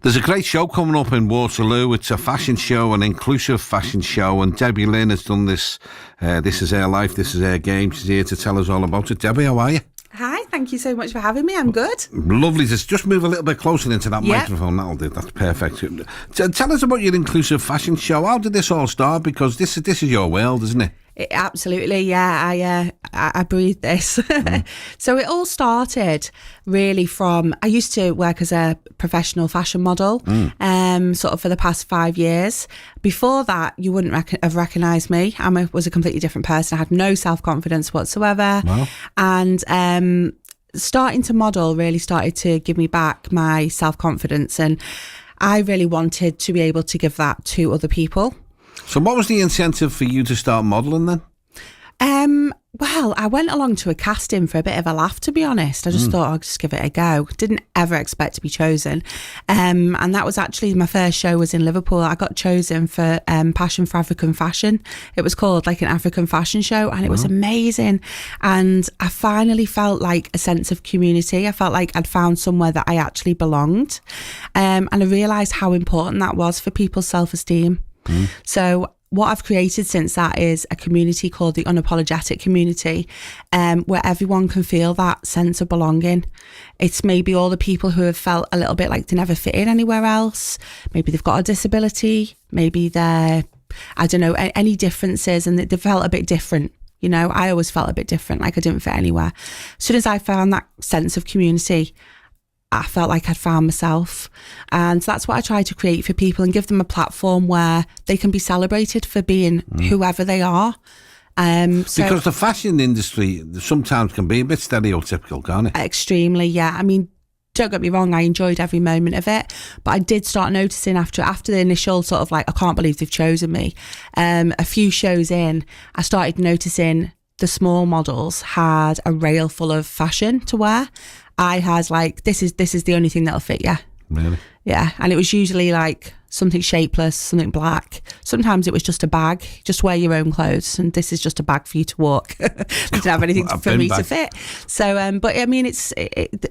There's a great show coming up in Waterloo. It's a fashion show, an inclusive fashion show, and Debbie-Lyn has done this. This is her life, this is her game. She's here to tell us all about it. Debbie, how are you? Hi, thank you so much for having me. I'm good. Lovely. Just move a little bit closer into that microphone. That'll do. That's perfect. Tell us about your inclusive fashion show. How did this all start? Because this is your world, isn't it? Absolutely, yeah. I breathe this. So it all started really from, I used to work as a professional fashion model, sort of for the past 5 years. Before that, you wouldn't have recognised me. I was a completely different person. I had no self-confidence whatsoever. Wow. And starting to model really started to give me back my self-confidence, and I really wanted to be able to give that to other people. So what was the incentive for you to start modelling then? Well, I went along to a casting for a bit of a laugh, to be honest. I just thought I'll just give it a go. Didn't ever expect to be chosen. And that was actually, my first show was in Liverpool. I got chosen for Passion for African Fashion. It was called like an African fashion show, and it was amazing. And I finally felt like a sense of community. I felt like I'd found somewhere that I actually belonged. And I realised how important that was for people's self-esteem. So what I've created since that is a community called the Unapologetic Community, where everyone can feel that sense of belonging. It's maybe all the people who have felt a little bit like they never fit in anywhere else. Maybe they've got a disability. Maybe they're, I don't know, any differences, and they felt a bit different. You know, I always felt a bit different, like I didn't fit anywhere. As soon as I found that sense of community, I felt like I'd found myself. And that's what I try to create for people, and give them a platform where they can be celebrated for being whoever they are. Because the fashion industry sometimes can be a bit stereotypical, can't it? Extremely, yeah. I mean, don't get me wrong, I enjoyed every moment of it, but I did start noticing after the initial sort of like, I can't believe they've chosen me. A few shows in, I started noticing the small models had a rail full of fashion to wear. I had like, this is the only thing that'll fit you. Really? Yeah. And it was usually like something shapeless, something black. Sometimes it was just a bag. Just wear your own clothes, and this is just a bag for you to walk. Didn't have anything for me to fit. So, but I mean,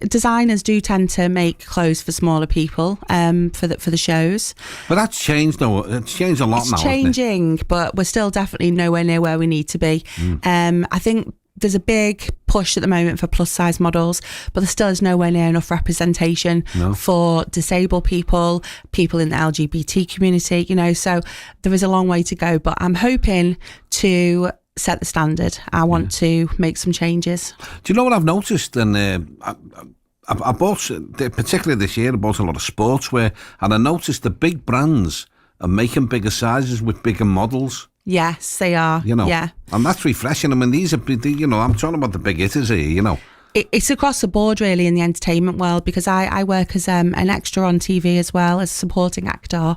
designers do tend to make clothes for smaller people for the shows. But that's changed though. It's changed a lot now. It's changing, but we're still definitely nowhere near where we need to be. I think there's a big push at the moment for plus size models, but there still is nowhere near enough representation for disabled people in the LGBT community, you know, so there is a long way to go, but I'm hoping to set the standard. I want to make some changes. Do you know what I've noticed? And I bought, particularly this year, I bought a lot of sportswear, and I noticed the big brands are making bigger sizes with bigger models. Yes, they are. You know, yeah. And that's refreshing. I mean, these are, you know, I'm talking about the big hitters here, you know. It's across the board, really, in the entertainment world, because I work as an extra on TV as well, as a supporting actor.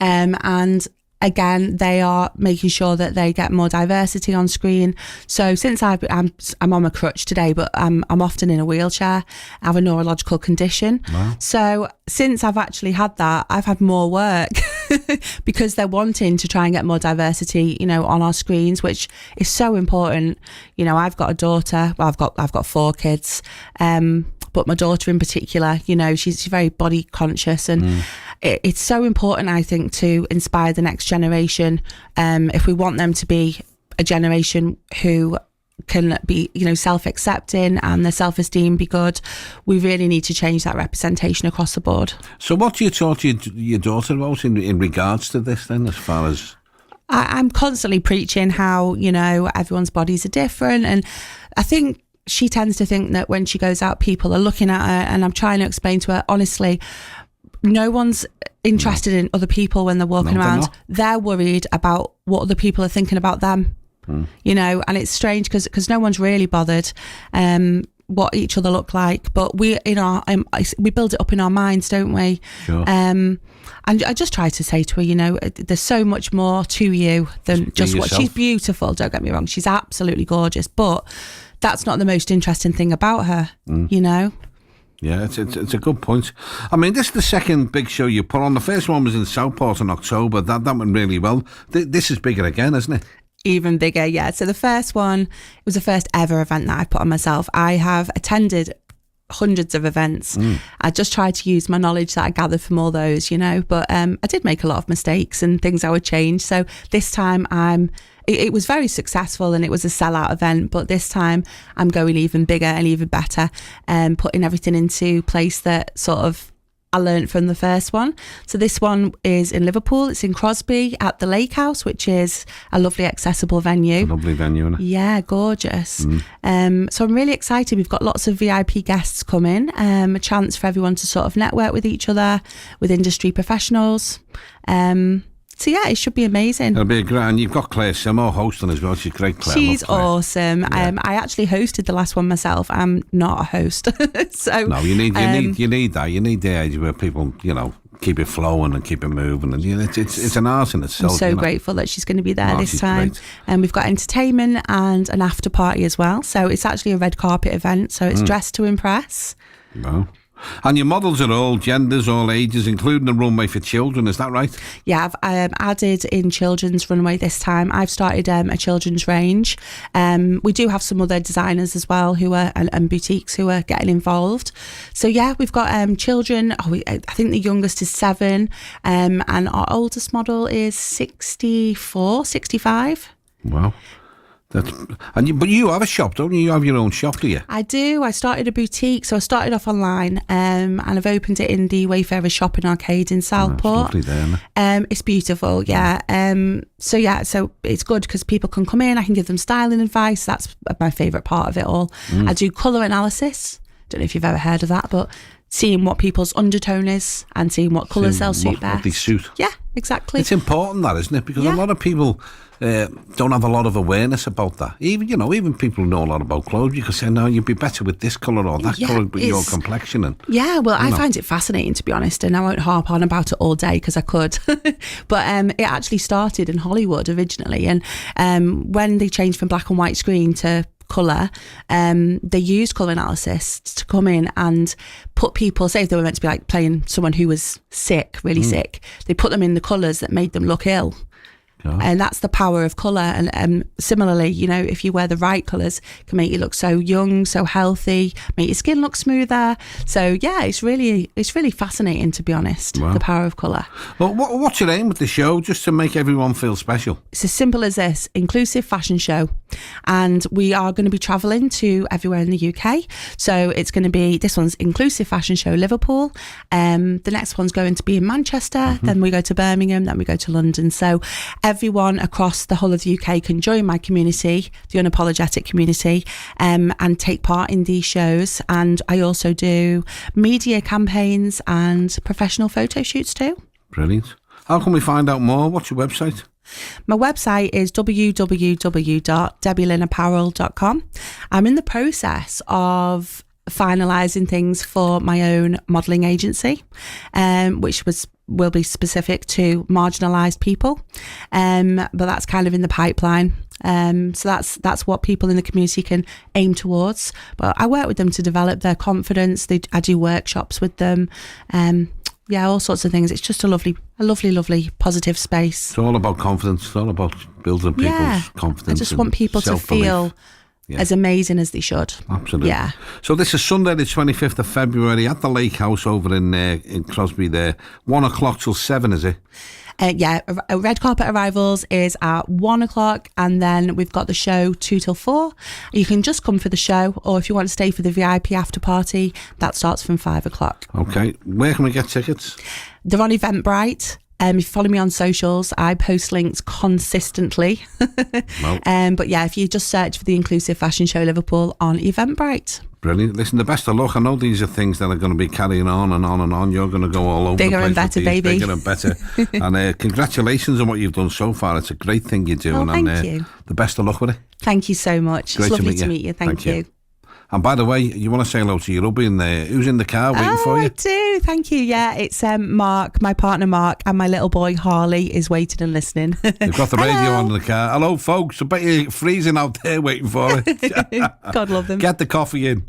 And again, they are making sure that they get more diversity on screen. So since I'm on a crutch today, but I'm often in a wheelchair. I have a neurological condition. Wow. So since I've actually had that, I've had more work because they're wanting to try and get more diversity, you know, on our screens, which is so important. You know, I've got a daughter. Well, I've got 4 kids. But my daughter in particular, you know, she's very body conscious, and it's so important, I think, to inspire the next generation. If we want them to be a generation who can be, you know, self-accepting and their self-esteem be good, we really need to change that representation across the board. So what do you talk to your daughter about in regards to this then, as far as... I'm constantly preaching how, you know, everyone's bodies are different, and I think she tends to think that when she goes out, people are looking at her, and I'm trying to explain to her, honestly, no one's interested in other people when they're walking around. They're worried about what other people are thinking about them, you know, and it's strange because no one's really bothered what each other look like, but we build it up in our minds, don't we? Sure. And I just try to say to her, you know, there's so much more to you than just what she's beautiful. Don't get me wrong, she's absolutely gorgeous, but that's not the most interesting thing about her, you know? Yeah, it's a good point. I mean, this is the second big show you put on. The first one was in Southport in October. That went really well. This is bigger again, isn't it? Even bigger, yeah. So the first one, it was the first ever event that I put on myself. I have attended hundreds of events. I just tried to use my knowledge that I gathered from all those, but I did make a lot of mistakes and things I would change. So this time it was very successful and it was a sellout event, but this time I'm going even bigger and even better and putting everything into place that sort of I learned from the first one. So this one is in Liverpool. It's in Crosby at the Lake House, which is a lovely accessible venue. A lovely venue, isn't it? Yeah, gorgeous. So I'm really excited. We've got lots of VIP guests coming, a chance for everyone to sort of network with each other, with industry professionals. So yeah, it should be amazing. It'll be great. And you've got Claire Simo hosting as well. She's great, Claire. She's awesome. Yeah. I actually hosted the last one myself. I'm not a host. So no, you need that. You need the age where people, keep it flowing and keep it moving, and it's an art in itself. I'm so grateful that she's going to be there this time. And we've got entertainment and an after party as well. So it's actually a red carpet event. So it's dressed to impress. No. And your models are all genders, all ages, including a runway for children, is that right? Yeah, I've added in children's runway this time. I've started a children's range. We do have some other designers as well and boutiques who are getting involved. So yeah, we've got children. I think the youngest is 7, and our oldest model is 64, 65. Wow. But you have a shop, don't you? You have your own shop, do you? I do. I started a boutique, so I started off online, and I've opened it in the Wayfarer Shopping Arcade in Southport. It's lovely there, isn't it? It's beautiful, yeah. So it's good because people can come in. I can give them styling advice. That's my favourite part of it all. I do colour analysis. Don't know if you've ever heard of that, but seeing what people's undertone is and seeing what colours they'll suit best. What they suit. Yeah, exactly. It's important, that, isn't it? Because a lot of people don't have a lot of awareness about that. Even people who know a lot about clothes, you can say, no, you'd be better with this colour or that colour with your complexion. I find it fascinating, to be honest, and I won't harp on about it all day because I could. But it actually started in Hollywood originally, and when they changed from black and white screen to colour, they used colour analysis to come in and put people, say if they were meant to be like playing someone who was sick, really sick, they put them in the colours that made them look ill. And that's the power of colour. And similarly, if you wear the right colours, it can make you look so young, so healthy, make your skin look smoother. So yeah, it's really fascinating, to be honest. Wow. The power of colour. Well, what's your aim with the show? Just to make everyone feel special? It's as simple as this: inclusive fashion show, and we are going to be travelling to everywhere in the UK. So it's going to be, this one's inclusive fashion show Liverpool. The next one's going to be in Manchester. Then we go to Birmingham. Then we go to London. So everyone across the whole of the UK can join my community, the unapologetic community, and take part in these shows. And I also do media campaigns and professional photo shoots too. Brilliant. How can we find out more? What's your website? My website is www.debbie-lynapparel.com. I'm in the process of finalising things for my own modelling agency, which will be specific to marginalised people, but that's kind of in the pipeline. So that's what people in the community can aim towards. But I work with them to develop their confidence. I do workshops with them. All sorts of things. It's just a lovely, positive space. It's all about confidence. It's all about building people's confidence. I just want people to feel as amazing as they should. Absolutely. Yeah. So this is Sunday the 25th of February at the Lake House over in Crosby there. 1 o'clock till 7, is it? Red carpet arrivals is at 1 o'clock, and then we've got the show 2 till 4. You can just come for the show, or if you want to stay for the VIP after party, that starts from 5 o'clock. Okay. Where can we get tickets? They're on Eventbrite. If you follow me on socials, I post links consistently. But yeah, if you just search for the Inclusive Fashion Show Liverpool on Eventbrite. Brilliant. Listen, the best of luck. I know these are things that are going to be carrying on and on and on. You're going to go all over bigger the place. And better, baby. Bigger and better. And congratulations on what you've done so far. It's a great thing you're doing. Thank you. The best of luck with it. Thank you so much. Great it's lovely to meet you. Thank you. And by the way, you want to say hello to your hubby in there? Who's in the car waiting for you? I do. Thank you. Yeah, it's Mark, my partner Mark, and my little boy Harley is waiting and listening. You've got the radio on in the car. Hello, folks. I bet you're freezing out there waiting for it. God love them. Get the coffee in.